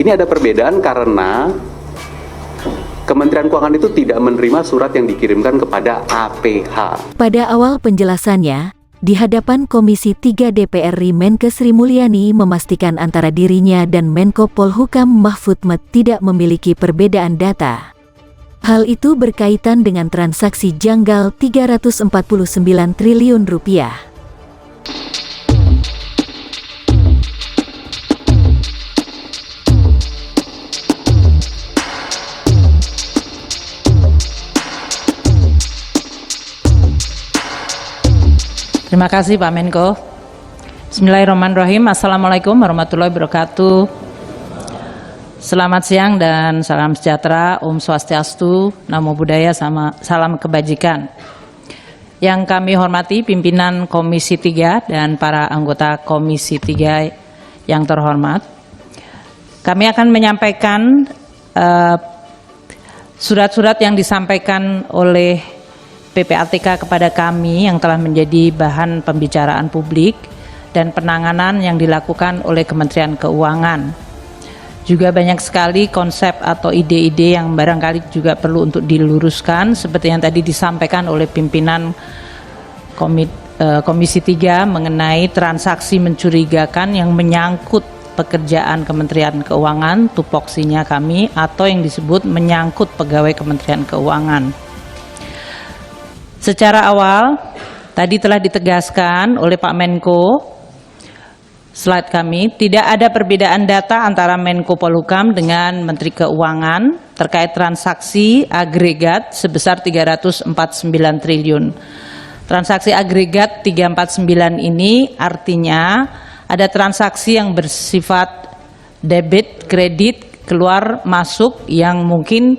Ini ada perbedaan karena Kementerian Keuangan itu tidak menerima surat yang dikirimkan kepada APH. Pada awal penjelasannya, di hadapan Komisi 3 DPR RI, Menkes Sri Mulyani memastikan antara dirinya dan Menko Polhukam Mahfud MD tidak memiliki perbedaan data. Hal itu berkaitan dengan transaksi janggal 349 triliun rupiah. Terima kasih Pak Menko. Bismillahirrahmanirrahim. Assalamualaikum warahmatullahi wabarakatuh. Selamat siang dan salam sejahtera, Om Swastiastu, Namo Buddhaya, salam kebajikan. Yang kami hormati pimpinan Komisi 3 dan para anggota Komisi 3 yang terhormat. Kami akan menyampaikan surat-surat yang disampaikan oleh PPATK kepada kami yang telah menjadi bahan pembicaraan publik dan penanganan yang dilakukan oleh Kementerian Keuangan. Juga banyak sekali konsep atau ide-ide yang barangkali juga perlu untuk diluruskan seperti yang tadi disampaikan oleh pimpinan Komisi 3 mengenai transaksi mencurigakan yang menyangkut pekerjaan Kementerian Keuangan, tupoksinya kami, atau yang disebut menyangkut pegawai Kementerian Keuangan. Secara awal, tadi telah ditegaskan oleh Pak Menko, slide kami, tidak ada perbedaan data antara Menko Polhukam dengan Menteri Keuangan terkait transaksi agregat sebesar 349 triliun. Transaksi agregat 349 ini artinya ada transaksi yang bersifat debit, kredit, keluar, masuk yang mungkin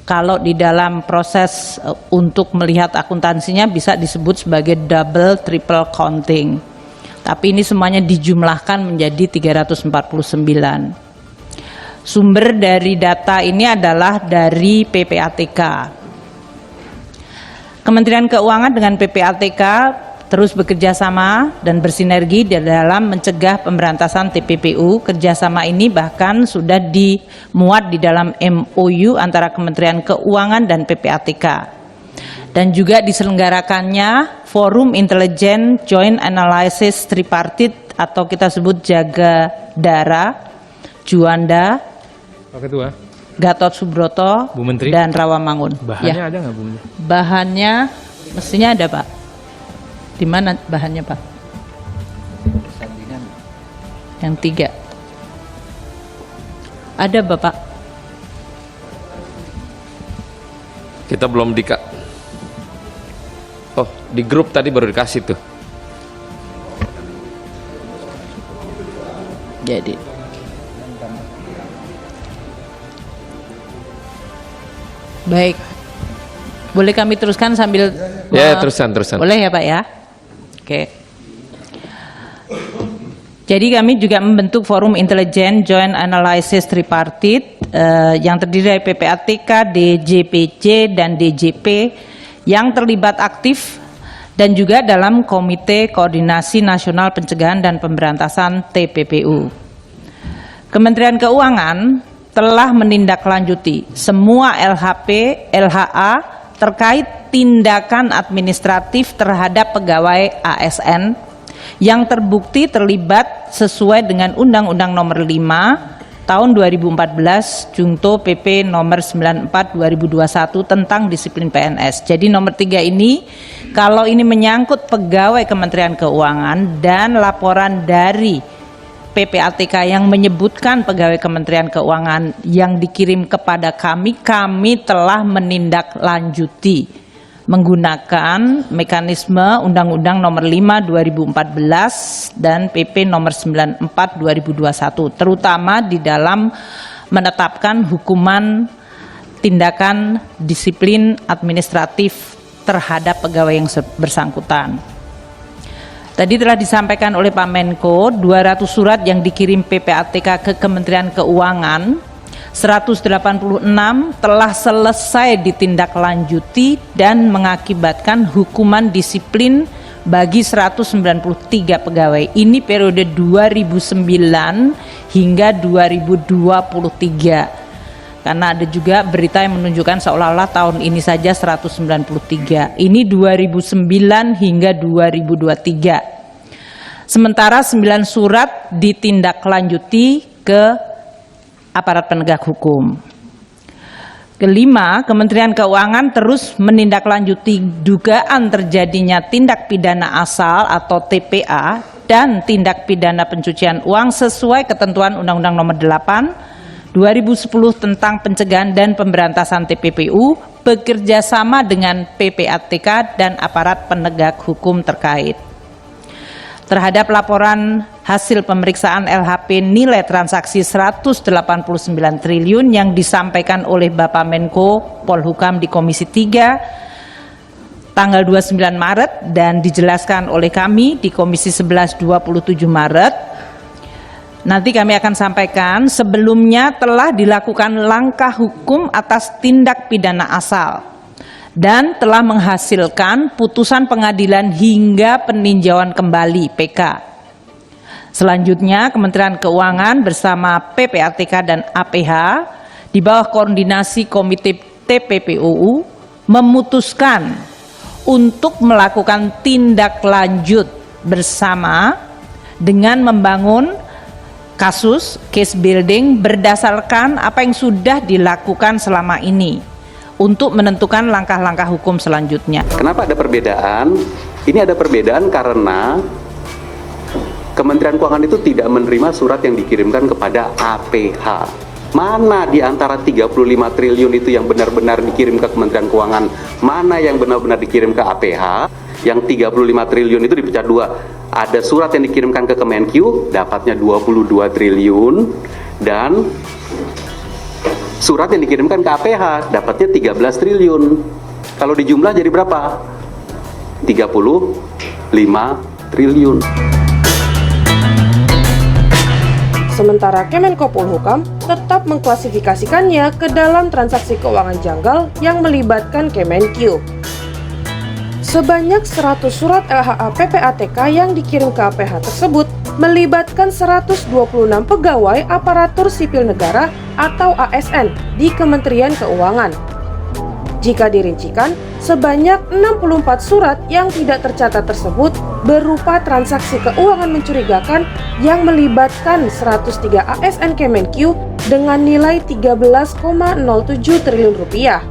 kalau di dalam proses untuk melihat akuntansinya bisa disebut sebagai double triple counting. Tapi ini semuanya dijumlahkan menjadi 349. Sumber dari data ini adalah dari PPATK. Kementerian Keuangan dengan PPATK terus bekerja sama dan bersinergi di dalam mencegah pemberantasan TPPU. Kerjasama ini bahkan sudah dimuat di dalam MOU antara Kementerian Keuangan dan PPATK. Dan juga diselenggarakannya Forum Intelijen Joint Analysis Tripartit atau kita sebut Jagadara, Juanda, Pak Ketua, Gatot Subroto, Bu Menteri, dan Rawamangun. bahannya ada nggak Bu Menteri? Bahannya mestinya ada Pak. Di mana bahannya Pak? Yang 3. Ada Bapak? Kita belum oh, di grup tadi baru dikasih tuh. Jadi baik. Boleh kami teruskan sambil Ya, terusan. Boleh ya Pak ya? Oke. Jadi kami juga membentuk Forum Intelijen Joint Analysis Tripartit yang terdiri dari PPATK, DJPJ, dan DJP yang terlibat aktif dan juga dalam Komite Koordinasi Nasional Pencegahan dan Pemberantasan TPPU. Kementerian Keuangan telah menindaklanjuti semua LHP, LHA terkait tindakan administratif terhadap pegawai ASN yang terbukti terlibat sesuai dengan Undang-Undang Nomor 5 Tahun 2014 Junto PP Nomor 94 2021 tentang disiplin PNS. Jadi nomor 3 ini kalau ini menyangkut pegawai Kementerian Keuangan dan laporan dari PPATK yang menyebutkan pegawai Kementerian Keuangan yang dikirim kepada kami telah menindaklanjuti menggunakan mekanisme Undang-Undang Nomor 5 2014 dan PP Nomor 94 2021, terutama di dalam menetapkan hukuman tindakan disiplin administratif terhadap pegawai yang bersangkutan. Tadi telah disampaikan oleh Pak Menko, 200 surat yang dikirim PPATK ke Kementerian Keuangan, 186 telah selesai ditindaklanjuti dan mengakibatkan hukuman disiplin bagi 193 pegawai. Ini periode 2009 hingga 2023. Karena ada juga berita yang menunjukkan seolah-olah tahun ini saja 193. Ini 2009 hingga 2023. Sementara 9 surat ditindaklanjuti ke aparat penegak hukum. Kelima, Kementerian Keuangan terus menindaklanjuti dugaan terjadinya tindak pidana asal atau TPA dan tindak pidana pencucian uang sesuai ketentuan Undang-Undang Nomor 8 2010 tentang pencegahan dan pemberantasan TPPU bekerja sama dengan PPATK dan aparat penegak hukum terkait. Terhadap laporan hasil pemeriksaan LHP nilai transaksi 189 triliun yang disampaikan oleh Bapak Menko Polhukam di Komisi 3 tanggal 29 Maret dan dijelaskan oleh kami di Komisi 11 27 Maret. Nanti kami akan sampaikan, sebelumnya telah dilakukan langkah hukum atas tindak pidana asal dan telah menghasilkan putusan pengadilan hingga peninjauan kembali PK. Selanjutnya Kementerian Keuangan bersama PPATK dan APH di bawah koordinasi Komite TPPUU memutuskan untuk melakukan tindak lanjut bersama dengan membangun kasus case building berdasarkan apa yang sudah dilakukan selama ini untuk menentukan langkah-langkah hukum selanjutnya. Kenapa ada perbedaan? Ini ada perbedaan karena Kementerian Keuangan itu tidak menerima surat yang dikirimkan kepada APH. Mana di antara 35 triliun itu yang benar-benar dikirim ke Kementerian Keuangan, mana yang benar-benar dikirim ke APH? Yang 35 triliun itu dipecah dua. Ada surat yang dikirimkan ke Kemenq, dapatnya 22 triliun, dan surat yang dikirimkan ke APH, dapatnya 13 triliun. Kalau dijumlah jadi berapa? 35 triliun. Sementara Kemenko Polhukam tetap mengklasifikasikannya ke dalam transaksi keuangan janggal yang melibatkan Kemenq. Sebanyak 100 surat LHA PPATK yang dikirim ke APH tersebut melibatkan 126 pegawai aparatur sipil negara atau ASN di Kementerian Keuangan. Jika dirincikan, sebanyak 64 surat yang tidak tercatat tersebut berupa transaksi keuangan mencurigakan yang melibatkan 103 ASN Kemenq dengan nilai 13,07 triliun rupiah.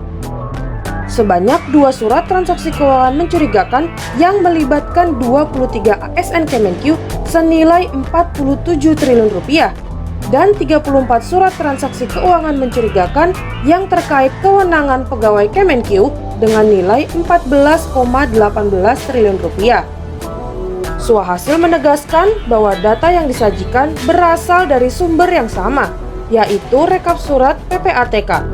Sebanyak 2 surat transaksi keuangan mencurigakan yang melibatkan 23 ASN Kemenq senilai 47 triliun rupiah dan 34 surat transaksi keuangan mencurigakan yang terkait kewenangan pegawai Kemenq dengan nilai 14,18 triliun rupiah. Suhasil menegaskan bahwa data yang disajikan berasal dari sumber yang sama, yaitu rekap surat PPATK.